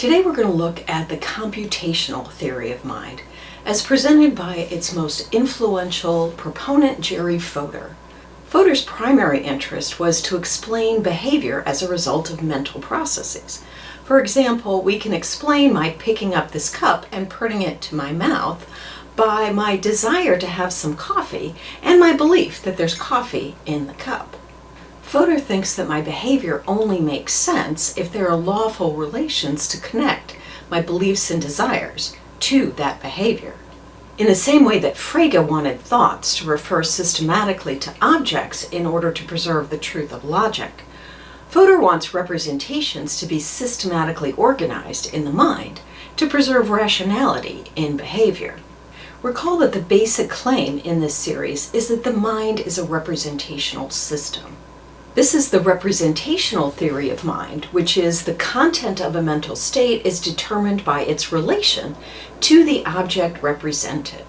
Today we're going to look at the computational theory of mind as presented by its most influential proponent, Jerry Fodor. Fodor's primary interest was to explain behavior as a result of mental processes. For example, we can explain my picking up this cup and putting it to my mouth by my desire to have some coffee and my belief that there's coffee in the cup. Fodor thinks that my behavior only makes sense if there are lawful relations to connect my beliefs and desires to that behavior. In the same way that Frege wanted thoughts to refer systematically to objects in order to preserve the truth of logic, Fodor wants representations to be systematically organized in the mind to preserve rationality in behavior. Recall that the basic claim in this series is that the mind is a representational system. This is the representational theory of mind, which is the content of a mental state is determined by its relation to the object represented.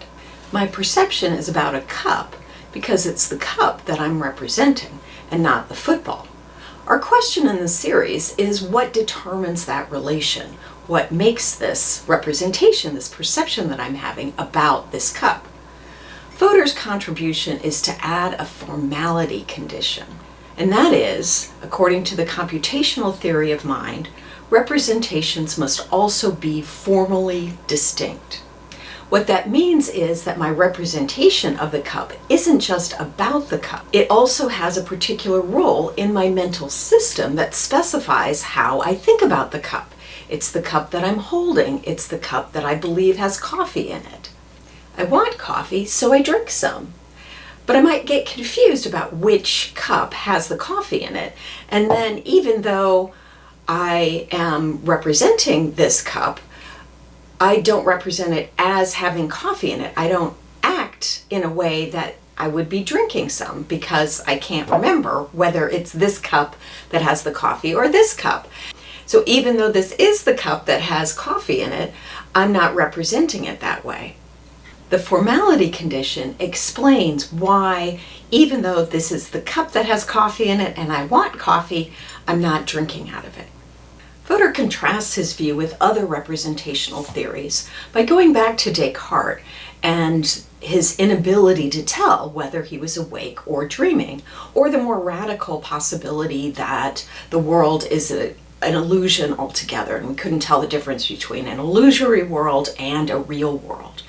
My perception is about a cup because it's the cup that I'm representing and not the football. Our question in this series is what determines that relation? What makes this representation, this perception that I'm having about this cup? Fodor's contribution is to add a formality condition. And that is, according to the computational theory of mind, representations must also be formally distinct. What that means is that my representation of the cup isn't just about the cup. It also has a particular role in my mental system that specifies how I think about the cup. It's the cup that I'm holding. It's the cup that I believe has coffee in it. I want coffee, so I drink some. But I might get confused about which cup has the coffee in it. And then even though I am representing this cup, I don't represent it as having coffee in it. I don't act in a way that I would be drinking some because I can't remember whether it's this cup that has the coffee or this cup. So even though this is the cup that has coffee in it, I'm not representing it that way. The formality condition explains why, even though this is the cup that has coffee in it and I want coffee, I'm not drinking out of it. Fodor contrasts his view with other representational theories by going back to Descartes and his inability to tell whether he was awake or dreaming, or the more radical possibility that the world is an illusion altogether, and we couldn't tell the difference between an illusory world and a real world.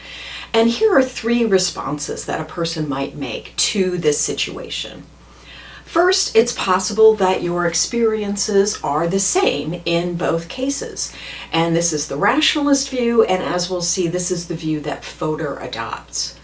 And here are three responses that a person might make to this situation. First, it's possible that your experiences are the same in both cases. And this is the rationalist view, and as we'll see, this is the view that Fodor adopts.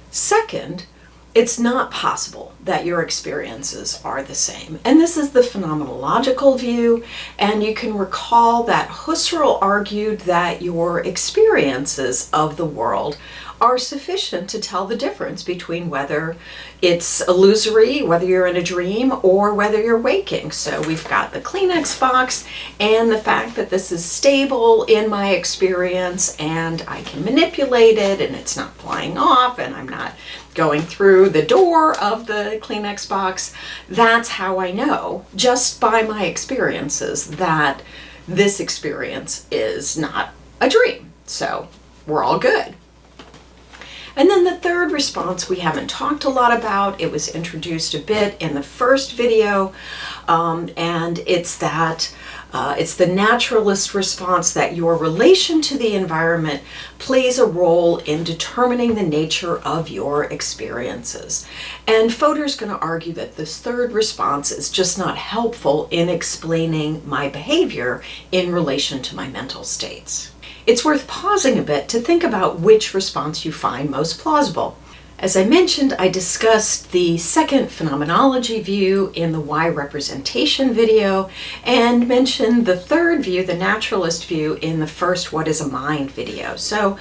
Second, it's not possible that your experiences are the same. And this is the phenomenological view, and you can recall that Husserl argued that your experiences of the world are sufficient to tell the difference between whether it's illusory, whether you're in a dream, or whether you're waking. So we've got the Kleenex box and the fact that this is stable in my experience and I can manipulate it and it's not flying off and I'm not going through the door of the Kleenex box. That's how I know, just by my experiences, that this experience is not a dream. So we're all good. And then the third response we haven't talked a lot about. It was introduced a bit in the first video, and it's that it's the naturalist response that your relation to the environment plays a role in determining the nature of your experiences. And Fodor's going to argue that this third response is just not helpful in explaining my behavior in relation to my mental states. It's worth pausing a bit to think about which response you find most plausible. As I mentioned, I discussed the second phenomenology view in the why representation video and mentioned the third view, the naturalist view, in the first what is a mind video. So,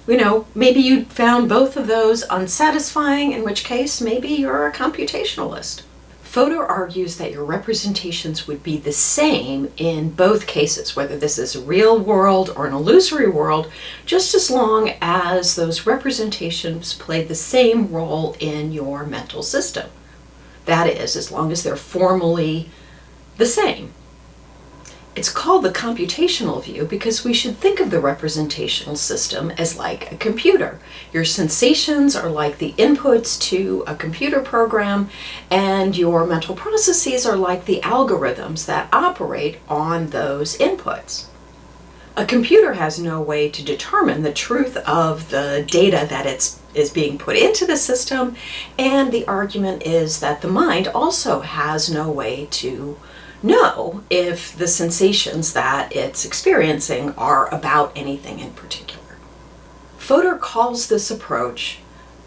maybe you found both of those unsatisfying, in which case maybe you're a computationalist. Fodor argues that your representations would be the same in both cases, whether this is a real world or an illusory world, just as long as those representations play the same role in your mental system. That is, as long as they're formally the same. It's called the computational view because we should think of the representational system as like a computer. Your sensations are like the inputs to a computer program, and your mental processes are like the algorithms that operate on those inputs. A computer has no way to determine the truth of the data that is being put into the system, and the argument is that the mind also has no way to know if the sensations that it's experiencing are about anything in particular. Fodor calls this approach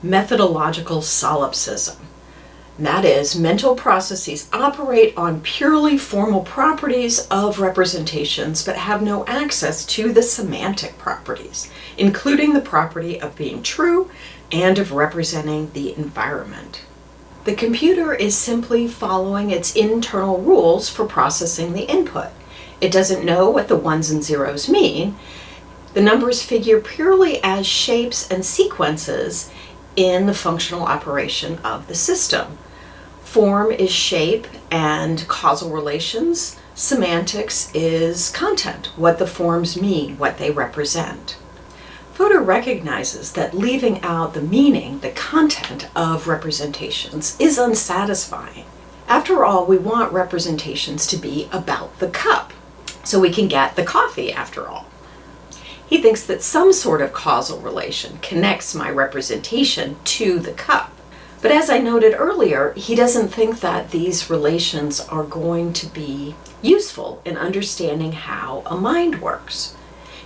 methodological solipsism. That is, mental processes operate on purely formal properties of representations but have no access to the semantic properties, including the property of being true and of representing the environment. The computer is simply following its internal rules for processing the input. It doesn't know what the ones and zeros mean. The numbers figure purely as shapes and sequences in the functional operation of the system. Form is shape and causal relations. Semantics is content, what the forms mean, what they represent. Fodor recognizes that leaving out the meaning, the content of representations is unsatisfying. After all, we want representations to be about the cup, so we can get the coffee after all. He thinks that some sort of causal relation connects my representation to the cup. But as I noted earlier, he doesn't think that these relations are going to be useful in understanding how a mind works.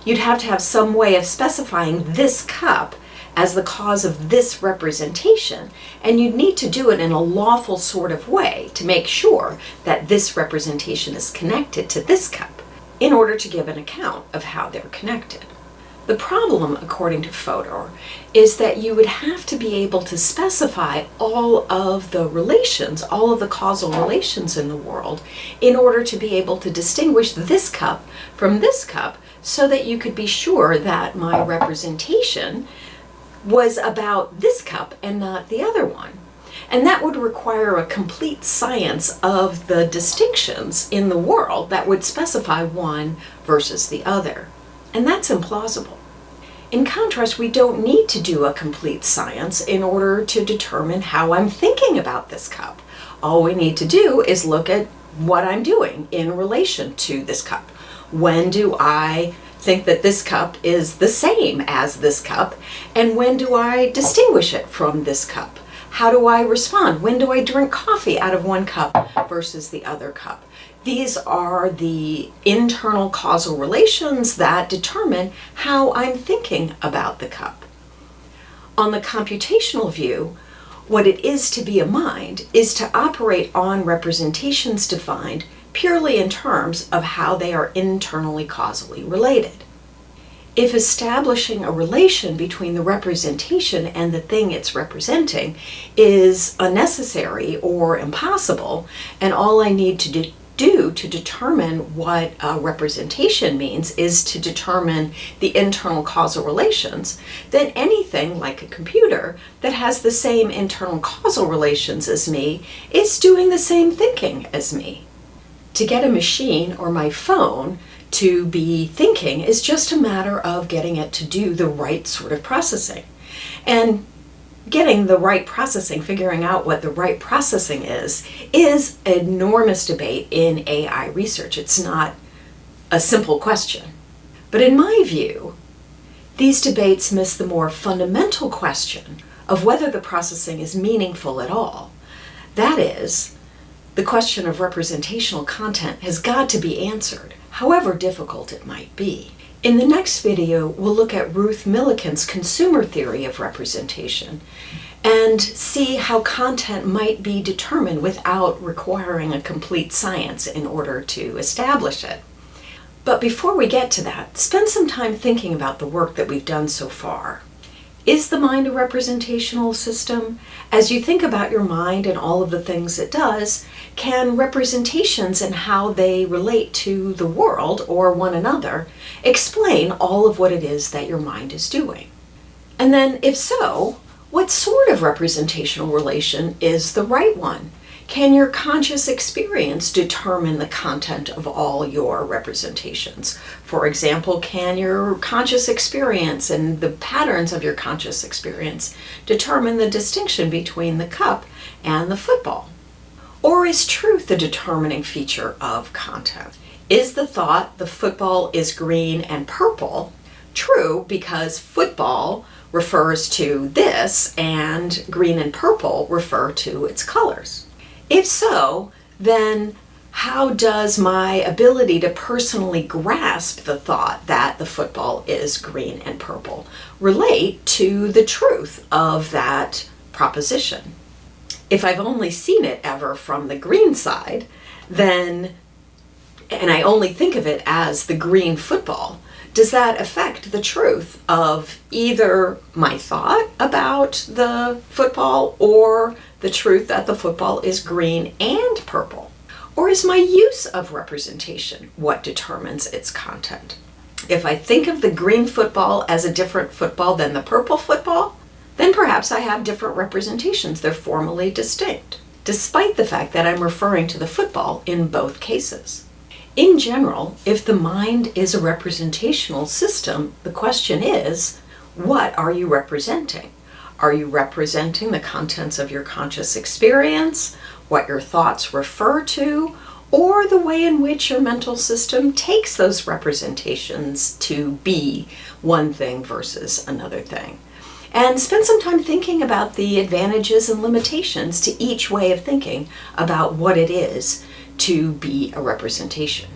You'd have to have some way of specifying this cup as the cause of this representation, and you'd need to do it in a lawful sort of way to make sure that this representation is connected to this cup in order to give an account of how they're connected. The problem, according to Fodor, is that you would have to be able to specify all of the relations, all of the causal relations in the world, in order to be able to distinguish this cup from this cup, so that you could be sure that my representation was about this cup and not the other one. And that would require a complete science of the distinctions in the world that would specify one versus the other. And that's implausible. In contrast, we don't need to do a complete science in order to determine how I'm thinking about this cup. All we need to do is look at what I'm doing in relation to this cup. When do I think that this cup is the same as this cup? And when do I distinguish it from this cup? How do I respond? When do I drink coffee out of one cup versus the other cup? These are the internal causal relations that determine how I'm thinking about the cup. On the computational view, what it is to be a mind is to operate on representations defined purely in terms of how they are internally causally related. If establishing a relation between the representation and the thing it's representing is unnecessary or impossible, and all I need to do to determine what a representation means is to determine the internal causal relations, then anything like a computer that has the same internal causal relations as me is doing the same thinking as me. To get a machine or my phone to be thinking is just a matter of getting it to do the right sort of processing. And getting the right processing, figuring out what the right processing is an enormous debate in AI research. It's not a simple question. But in my view, these debates miss the more fundamental question of whether the processing is meaningful at all. That is, the question of representational content has got to be answered, however difficult it might be. In the next video, we'll look at Ruth Millikan's consumer theory of representation and see how content might be determined without requiring a complete science in order to establish it. But before we get to that, spend some time thinking about the work that we've done so far. Is the mind a representational system? As you think about your mind and all of the things it does, can representations and how they relate to the world or one another explain all of what it is that your mind is doing? And then, if so, what sort of representational relation is the right one? Can your conscious experience determine the content of all your representations? For example, can your conscious experience and the patterns of your conscious experience determine the distinction between the cup and the football? Or is truth the determining feature of content? Is the thought the football is green and purple true because football refers to this and green and purple refer to its colors? If so, then how does my ability to personally grasp the thought that the football is green and purple relate to the truth of that proposition? If I've only seen it ever from the green side, then, and I only think of it as the green football, does that affect the truth of either my thought about the football or the truth that the football is green and purple? Or is my use of representation what determines its content? If I think of the green football as a different football than the purple football, then perhaps I have different representations. They're formally distinct, despite the fact that I'm referring to the football in both cases. In general, if the mind is a representational system, the question is, what are you representing? Are you representing the contents of your conscious experience, what your thoughts refer to, or the way in which your mental system takes those representations to be one thing versus another thing? And spend some time thinking about the advantages and limitations to each way of thinking about what it is to be a representation.